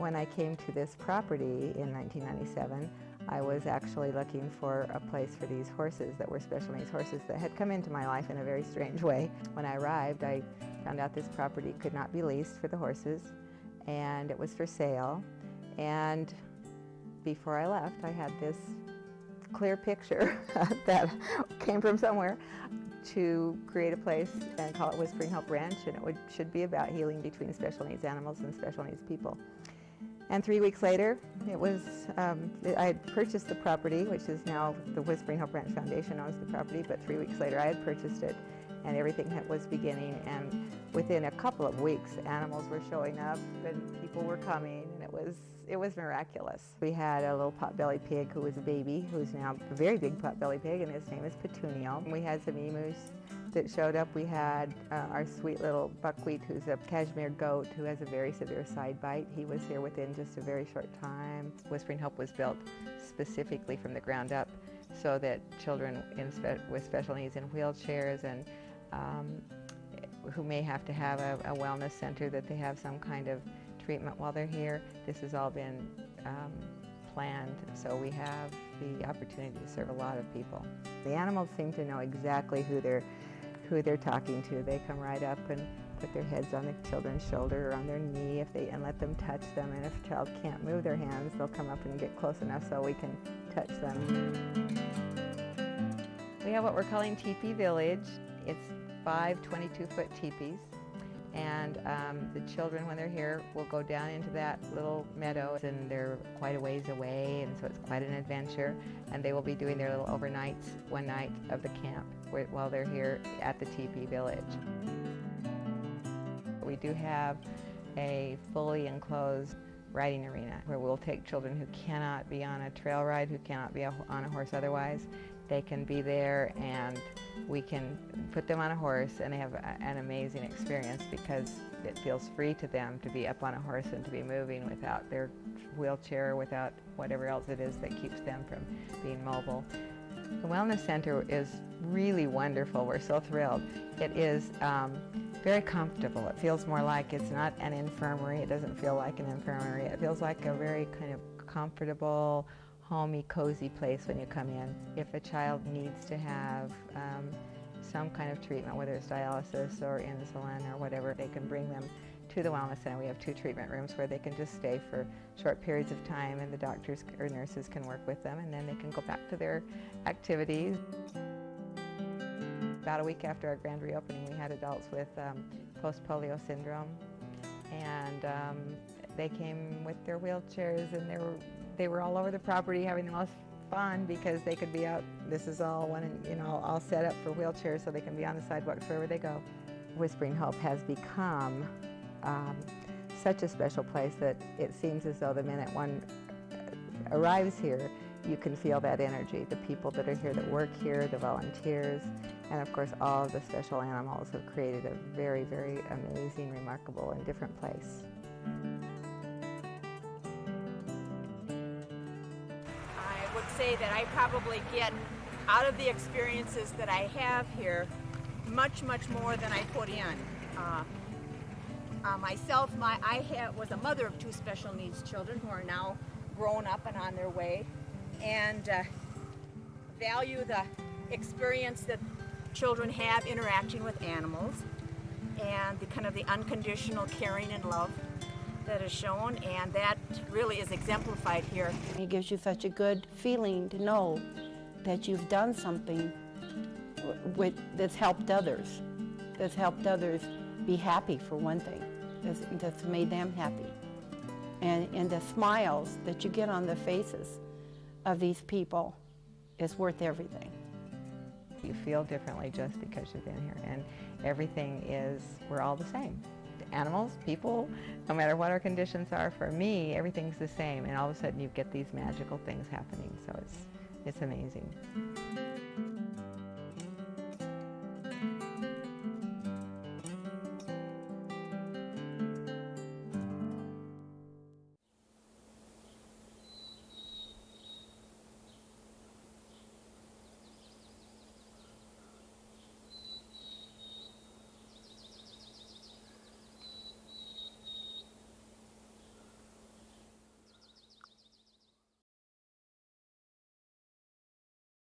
When I came to this property in 1997, I was actually looking for a place for these horses that were special needs horses that had come into my life in a very strange way. When I arrived, I found out this property could not be leased for the horses, and it was for sale. And before I left, I had this clear picture that came from somewhere to create a place and call it Whispering Hope Ranch, and it should be about healing between special needs animals and special needs people. And 3 weeks later, it was, I had purchased the property, which is now the Whispering Hope Ranch Foundation owns the property, but 3 weeks later I had purchased it, and everything was beginning, and within a couple of weeks, animals were showing up and people were coming, and it was miraculous. We had a little pot-bellied pig who was a baby, who's now a very big pot-bellied pig, and his name is Petunio. We had some emus that showed up. We had our sweet little buckwheat, who's a cashmere goat who has a very severe side bite. He was here within just a very short time. Whispering Hope was built specifically from the ground up so that children with special needs in wheelchairs and who may have to have a wellness center, that they have some kind of treatment while they're here. This has all been planned, so we have the opportunity to serve a lot of people. The animals seem to know exactly who they're talking to. They come right up and put their heads on the children's shoulder or on their knee and let them touch them. And if a child can't move their hands, they'll come up and get close enough so we can touch them. We have what we're calling Teepee Village. It's 5 22-foot teepees. And the children, when they're here, will go down into that little meadow, and they're quite a ways away, and so it's quite an adventure. And they will be doing their little overnights one night of the camp while they're here at the Teepee Village. We do have a fully enclosed riding arena where we'll take children who cannot be on a trail ride, who cannot be on a horse otherwise. They can be there, and we can put them on a horse, and they have an amazing experience because it feels free to them to be up on a horse and to be moving without their wheelchair, without whatever else it is that keeps them from being mobile. The Wellness Center is really wonderful. We're so thrilled. It is very comfortable. It feels more like it's not an infirmary. It doesn't feel like an infirmary. It feels like a very kind of comfortable, homey, cozy place when you come in. If a child needs to have some kind of treatment, whether it's dialysis or insulin or whatever, they can bring them to the Wellness Center. We have 2 treatment rooms where they can just stay for short periods of time, and the doctors or nurses can work with them, and then they can go back to their activities. About a week after our grand reopening, we had adults with post-polio syndrome, and they came with their wheelchairs, and they were all over the property having the most fun because they could be out. This is all all set up for wheelchairs, so they can be on the sidewalks wherever they go. Whispering Hope has become such a special place that it seems as though the minute one arrives here, you can feel that energy. The people that are here, that work here, the volunteers, and of course all of the special animals have created a very, very amazing, remarkable, and different place. I would say that I probably get out of the experiences that I have here much, much more than I put in. Myself, I was a mother of 2 special needs children who are now grown up and on their way, and value the experience that children have interacting with animals and the kind of the unconditional caring and love that is shown, and that really is exemplified here. It gives you such a good feeling to know that you've done something that's helped others be happy, for one thing, that's made them happy. And the smiles that you get on the faces of these people is worth everything. You feel differently just because you've been here, and we're all the same. Animals, people, no matter what our conditions are, for me, everything's the same, and all of a sudden you get these magical things happening, so it's amazing.